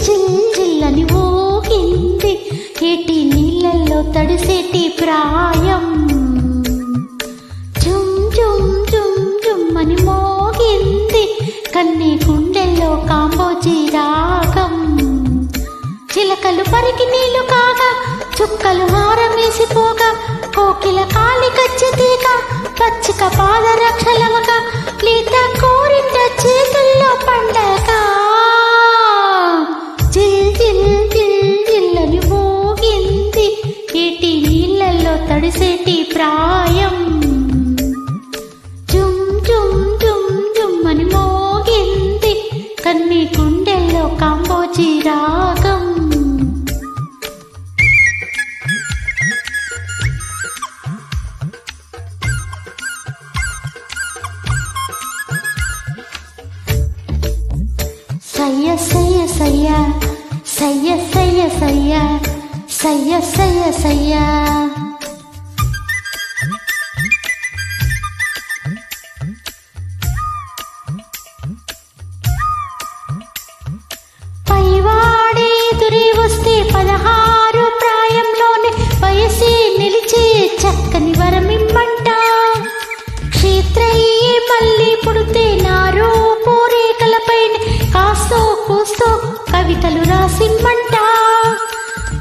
జిల్ జిల్లని ఊగింది ఏటి నీళ్ళల్లో తడిసేటి ప్రాయం. జుమ్ జుమ్ జుమ్ జుమ్మని మోగింది కన్నీ గుండెల్లో కాంబోజీ రాగం. చిలకలు పరికి నీళ్లు కాగా చుక్కలు హారమేసిపోగా కోకిల కాలి కచ్చితీగా పచ్చిక పాదరక్షలవగా లేత కోరింట చేతుల్లో పండగ. జిల్ జిల్ జిల్ జిల్లని మోగింది ఏటి నీళ్ళల్లో తడిసేటి ప్రాయం. జుమ్ జుమ్ జుమ్ జుమ్మని మోగింది కన్నీ గుండెల్లో కాంబోజీ రాగం. సయ్య సయ్య సయ్య సయ్య సయ్య సయ్య సయ్య సయ్య సయ్య. పైవాడే ఎదురే వస్తే 16 ప్రాయంలోనే వయసే నిలిచే చక్కని వరమిమ్మంట. క్షేత్రయ్యే మళ్ళీ పుడితే నా రూపు రేఖలపైన కాస్తో కూస్తో కవితలు రాసిమ్మంట.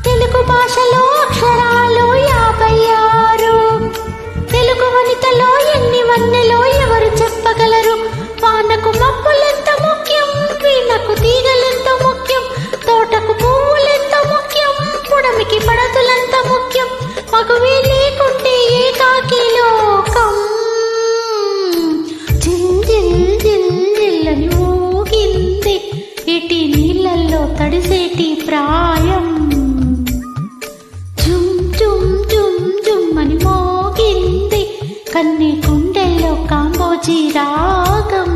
తెలుగు భాషలో అక్షరాలు 56. తెలుగు వనితలో ఎన్ని వన్నెలో ఎవరు చెప్పగలరు? వానకు మబ్బులెంత ముఖ్యం, వీణకు తీగలెంత ముఖ్యం, తోటకు పువ్వులెంత ముఖ్యం, పుడమికి పడతులంత ముఖ్యం, మగువే లేకుంటే ఏకాకి లోకం. జిల్ జిల్ జిల్ జిల్లని ఊగింది ఏటి నీళ్ళల్లో తడిసేటి ప్రాయం. జుమ్ జుమ్ జుమ్ జుమ్మని మోగింది కన్నీ గుండెల్లో కాంబోజీ రాగం.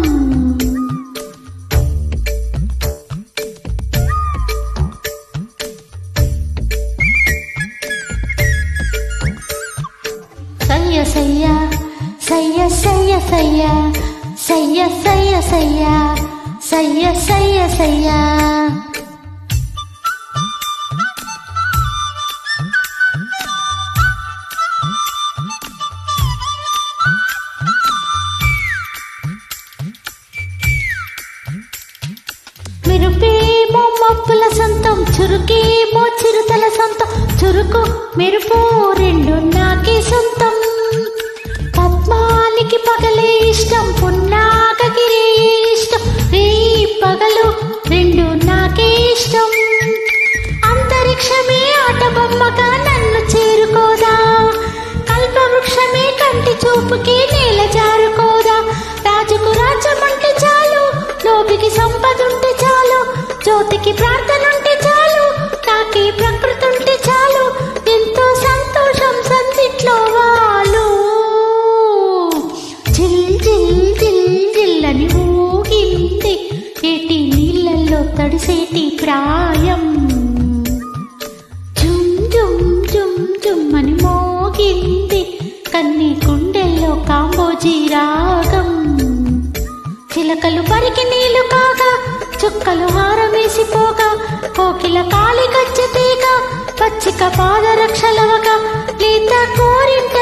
సయ్య సయ్య సయ్య సయ్య సయ్య సయ్య సయ్య సయ్య సయ్య సయ్య సయ్య. మెరుపేమో మబ్బుల సొంతం, చురుకేమో చిరుతల సొంతం, చురుకు మెరుపు రెండు నాకే సొంతం. పద్మానికి పగలే ఇష్టం, పున్నాగకి రే ఇష్టం, రే పగలు రెండు నాకే ఇష్టం. అంతరిక్షమే ఆట బొమ్మగా నన్ను చేరుకోదా, కల్పవృక్షమే కంటి చూపుకి నేల జారుకోదా. రాజుకు రాజ్యమంటే చాలు, లోపికి సంపదుంటే చాలు, జ్యోతికి ప్రార్థనుంటే చాలు, నాకి ప్రకృతి ఉంటే చాలు, ఎంతో సంతోషం సందిట్లో వాళ్ళు. జిల్ జిల్ జిల్ జిల్లని ఊగింది ఏటి నీళ్ళల్లో తడిసేటి ప్రాయం. జుమ్ జుమ్ జుమ్ జుమ్మని మోగింది కన్నీ గుండెల్లో కాంబోజీ రాగం. చిలకలు పరికి నీళ్లు కాగా చుక్కలు హారమేసిపోగా కోకిల కాలి కచ్చితీగా పచ్చిక పాదరక్షలవగా లేత కోరింట